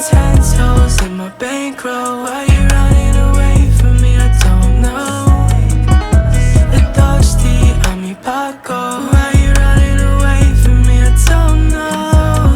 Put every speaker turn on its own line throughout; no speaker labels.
10 toes in my bankroll. Why you running away from me? I don't know. Thirsty, I'm your Paco. Why you running away from me? I don't know.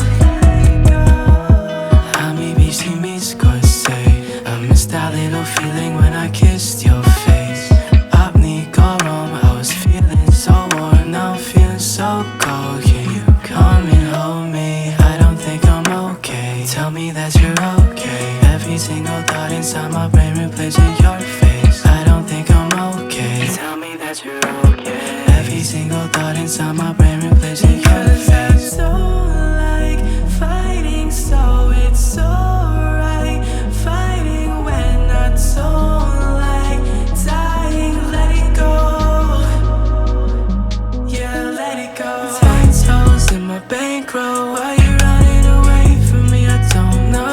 I maybe see me scorsese. I missed that little feeling when I kissed your face. Apnea got wrong, I was feeling so warm. Now I'm feeling so cold. Can you come and hold me? I don't think I'm okay. Tell me that you're okay. Every single thought inside my brain replaces your face. I don't think I'm okay. Tell me that you're okay. Every single thought inside my brain replaces your face. I don't like fighting, so it's alright. Fighting when I don't like dying. Let it go. Yeah, let it go. 10 toes in my bankroll. Why you running away from me? I don't know.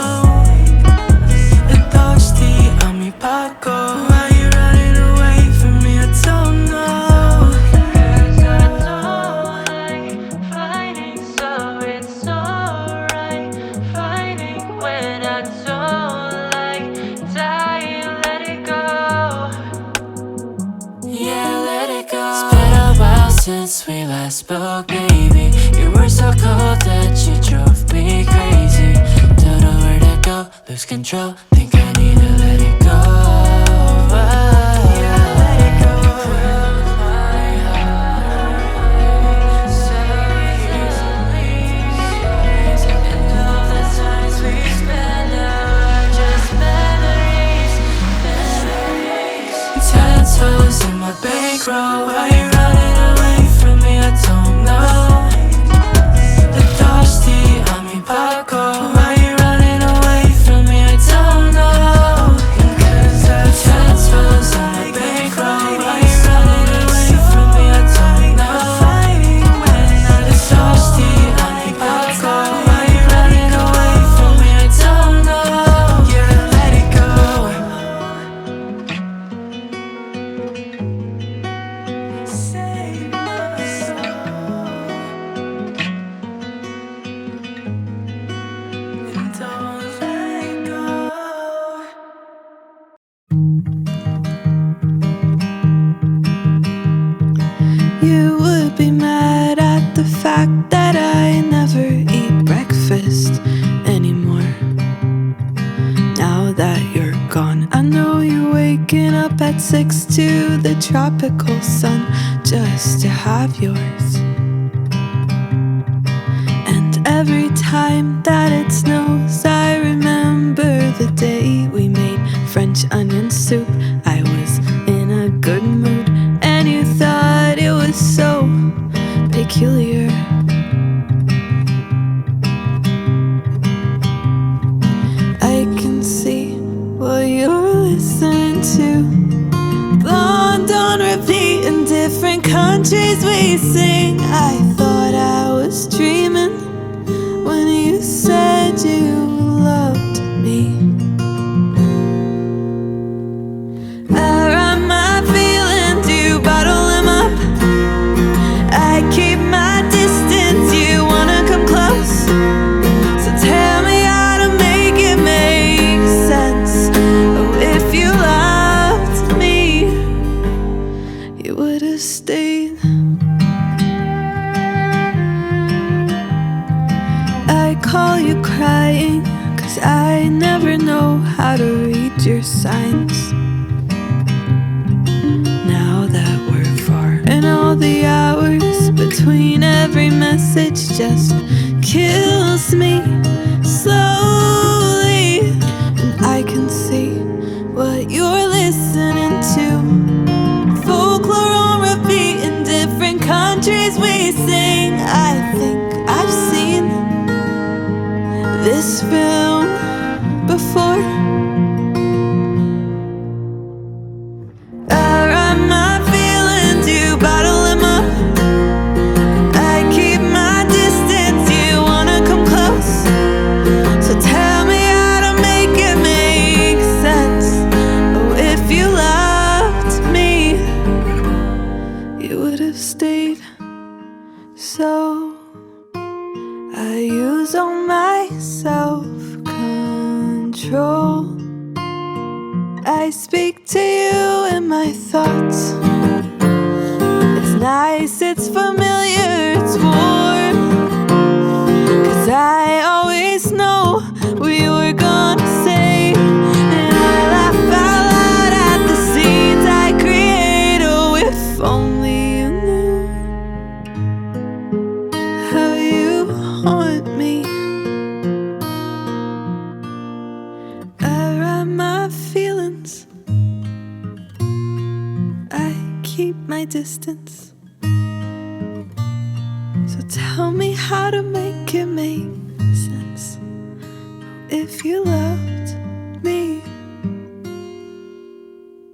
Thirsty, I'm your Paco. Why you running away from me? I don't know. 'Cause I don't like fighting, so it's alright. Fighting when I don't like dying. Let it go. Yeah, let it go. It's been a while since we last spoke, baby. You were so cold that you drove me crazy. Don't know where to go, lose control. Think I need to let it go. Yeah, let it go. Close my eyes so easily. And all the times we spent now are just memories. 10 toes in my bankroll. Why you running away from me? I don't know. Thirsty, I'm your Paco. Why you running away from me? I don't know. 'Cause I 10 toes in my bankroll. Why you running away from me? I don't know. Fighting when I thirsty, I'm your Paco. Why you running away from me? I don't know. Yeah, let it go. Save my soul. And don't let go. You would be mad at the fact that I never eat breakfast anymore. Now that you're gone, I know you're waking up at 6 to the tropical sun just to have yours. And every time that it snows, I remember the day we made French onion soup. I was in a good mood, and you thought it was so peculiar. I can see what you're listening to. Blonde on repeat in different countries we sing. I thought I was dreaming when you said you loved me. I write my feelings, you bottle them up. I keep my distance, you wanna come close. So tell me how to make it make sense. Oh, if you loved me, you would've stayed. I call you crying, 'cause I never know how to read your signs. Now that we're far, and all the hours between every message just kills me slowly. And I can see what you're listening to. Folklore on repeat in different countries we sing. I think I've seen this film before. I write my feelings, you bottle them up. I keep my distance, you wanna come close. So tell me how to make it make sense. Oh, if you loved me, you would've stayed. So I use all my self-control
control. I speak to you in my thoughts. It's nice, it's familiar, it's warm. 'Cause I always know what you were gonna say, and I laugh out loud at the scenes I create. Oh, if only you knew how you haunt me. I write my feelings, I keep my distance. So tell me how to make it make sense. If you love